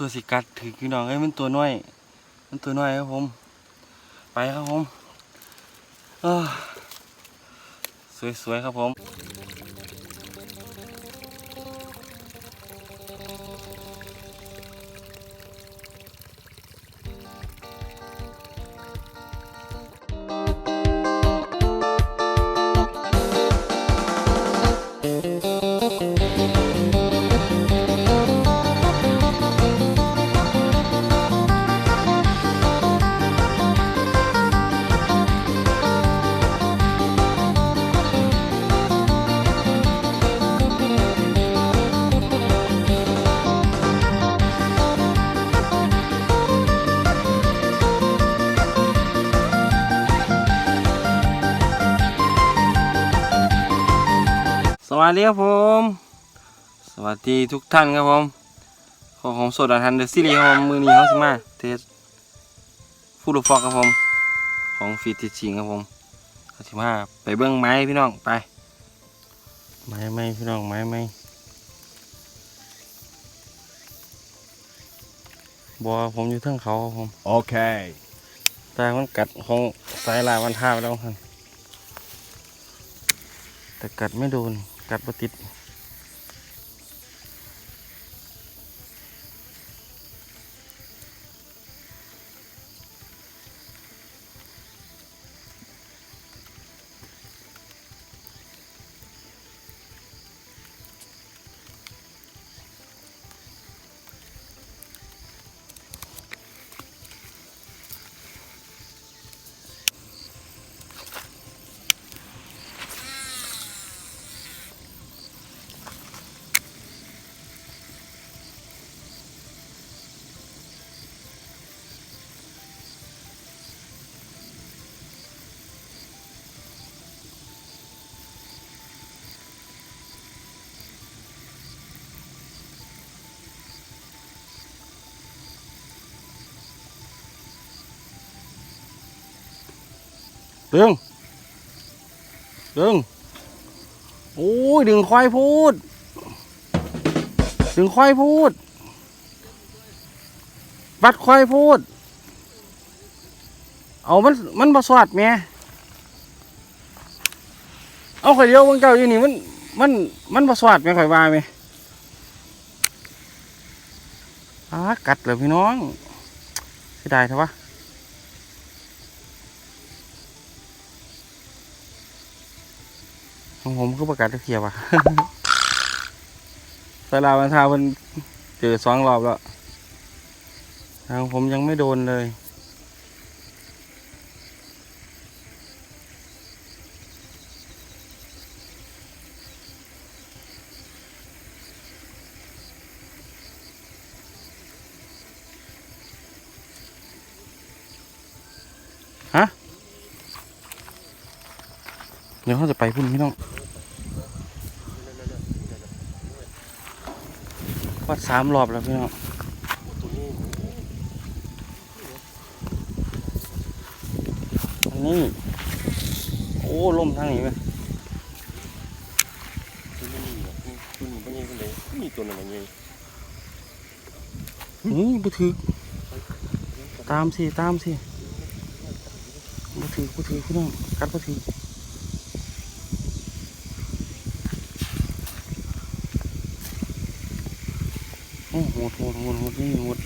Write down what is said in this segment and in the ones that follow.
ตัวสิกัดถือพี่น้องมันตัวน้อยครับผมไปครับผมสวยๆครับผมสวัสดีครับผมสวัสดีทุกท่านครับผมของโซดาทันเดอร์ซีรีส์ครับผมมือนี้เขาสิมาเทสฟูดฟอกครับผมของฟีติชิงครับผมเขาสิมาไปเบื้องไม้พี่น้องไปไม้พี่น้องไม้บัวผมอยู่ทั้งเขาครับผมโอเคแต่มันกัดของสายลาวันท่าไปแล้วครับแต่กัดไม่โดนกัดบ่ติดดึงโอ้ยดึงควายพูดวัดควายพูดเอามันบ่สวัสดแม่เอาข่อยเดียวเบิ่งเจ้าอยู่นี่มันบ่สวัสดแม่ข่อยว่าแม่กัดเลยพี่น้องเสียดายเถอะวะของผมคือประกาศตะเคียบว่ะสลาวันทามันเจอ2 รอบแล้วทางผมยังไม่โดนเลยฮะเดี๋ยวเขาจะไปพุ่นพี่น้องวัด3 รอบแล้วพี่น้องอันนี้โอ้ลมทางนี้ไหมมีตัวอะไรไงบุถือตามสิบุถือพี่น้องกัดบุถือโอ้โหโหดนี่โหด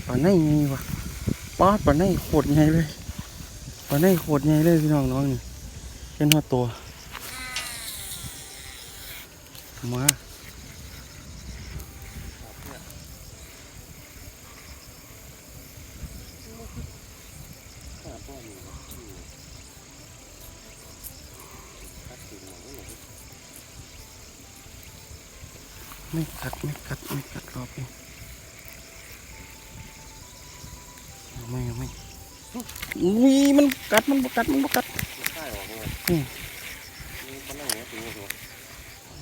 ปลาไหนไงวะปลาไหนโคตรใหญ่เลยพี่น้องนี่เป็นหัวตัวมาไม่กัดรอบนี้ไม่อุ้ยมันกัดมันบ่กัดใช่หรอมันนั่งอย่างนี้ตัวนี้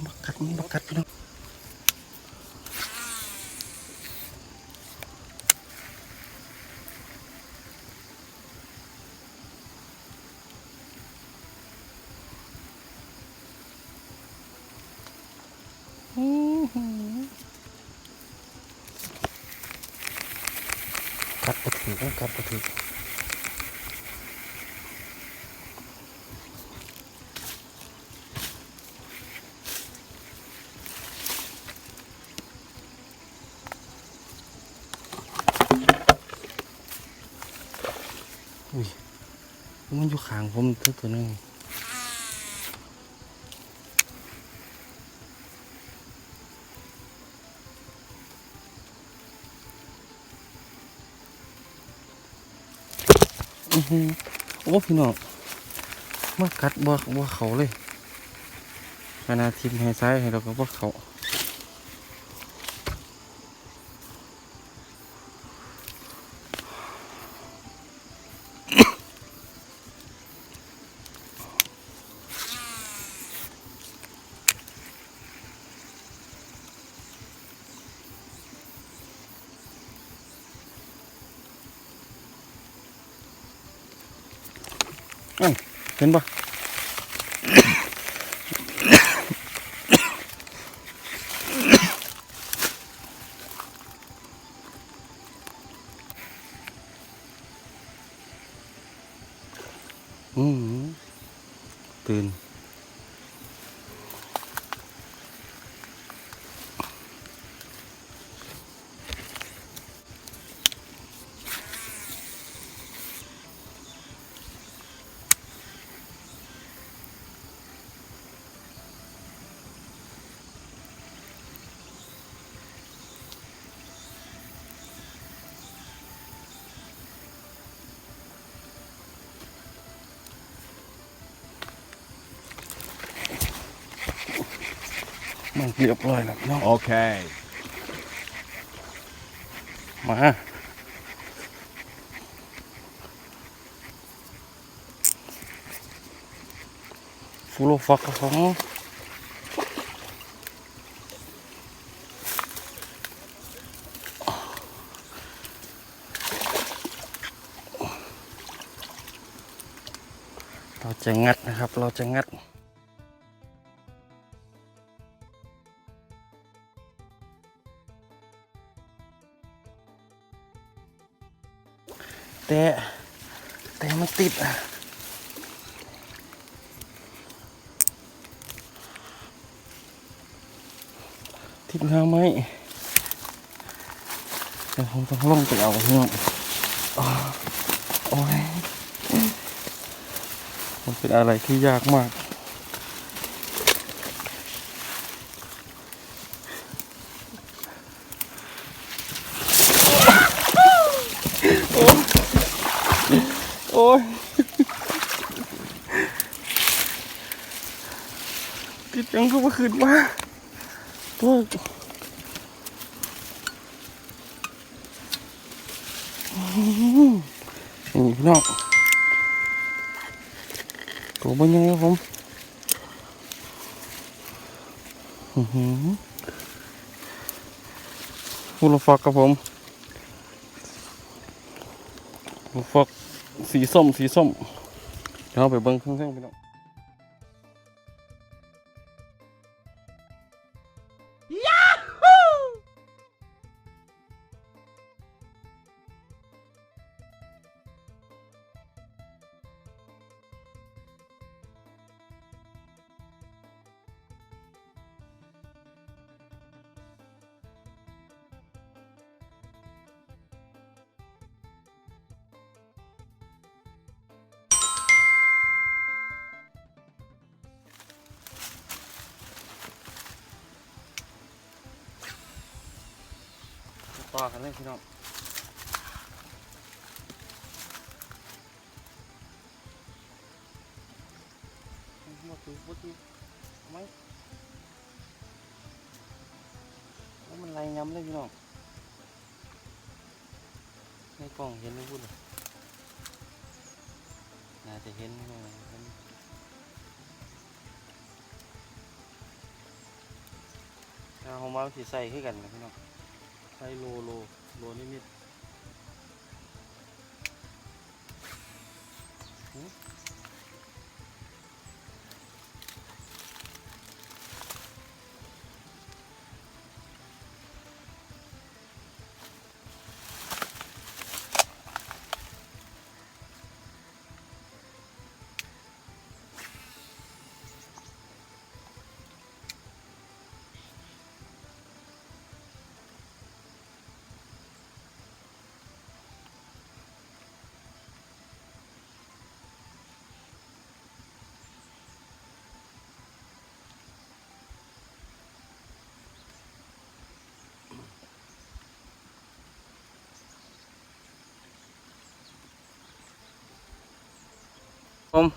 บักกัดพี่น้อง กัดกระถือกัดกระถืออุ้ยมันอยู่ข้างผมตัวนึงโอ้พี่น้องมากัดบ่เขาเลยขนาดทิมให้ซ้ายให้เราก็บ่เขาเห็นปะตื่นมันเรียบร้อยแล้วน้อง Okay. มาฟูโรฟักของเราจะงัดนะครับเราจะงัดแต่มันติดติดหน้าไม้เดี๋ยวผมต้องลงไปเอาเนาะโอ้ยมันเป็นอะไรที่ยากมากโอ้ยติดยังก็มาขึ้นมาตัวนี่พี่น้องตัวมันยังไงครับผมฟูลฟักครับผมฟูลฟักสีส้มเดี๋ยวเราไปเบิ้งเครื่องพี่น้องต่อกันเลยพี่น้องมาถือไหมแล้วมันไรย้ำเลยพี่น้องในกล่องเห็นไม่พูดเลยน่าจะเห็นพี่น้องเอามาสีใส่ให้กันนะพี่น้องใส่โลนิด ผม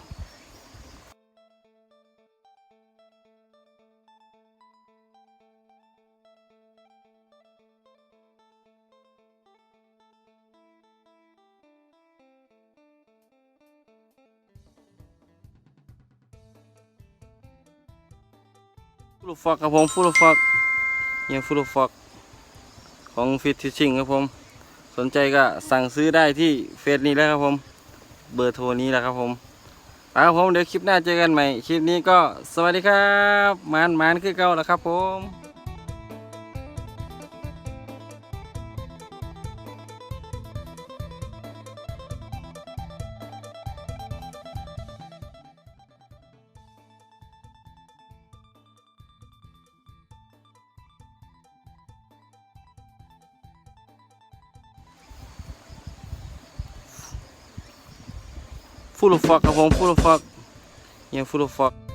ฟูลฟอกครับผมฟูลฟอกยังฟูลฟอกของฟิตทิชชิ่งครับผมสนใจก็สั่งซื้อได้ที่เฟซนี้แล้วครับผมเบอร์โทรนี้แหละครับผมครับผมเดี๋ยวคลิปหน้าเจอกันใหม่คลิปนี้ก็สวัสดีครับมานคือเก่าแล้วครับผมฟูลฟอกครับผมฟูลฟอกยังฟูลฟอก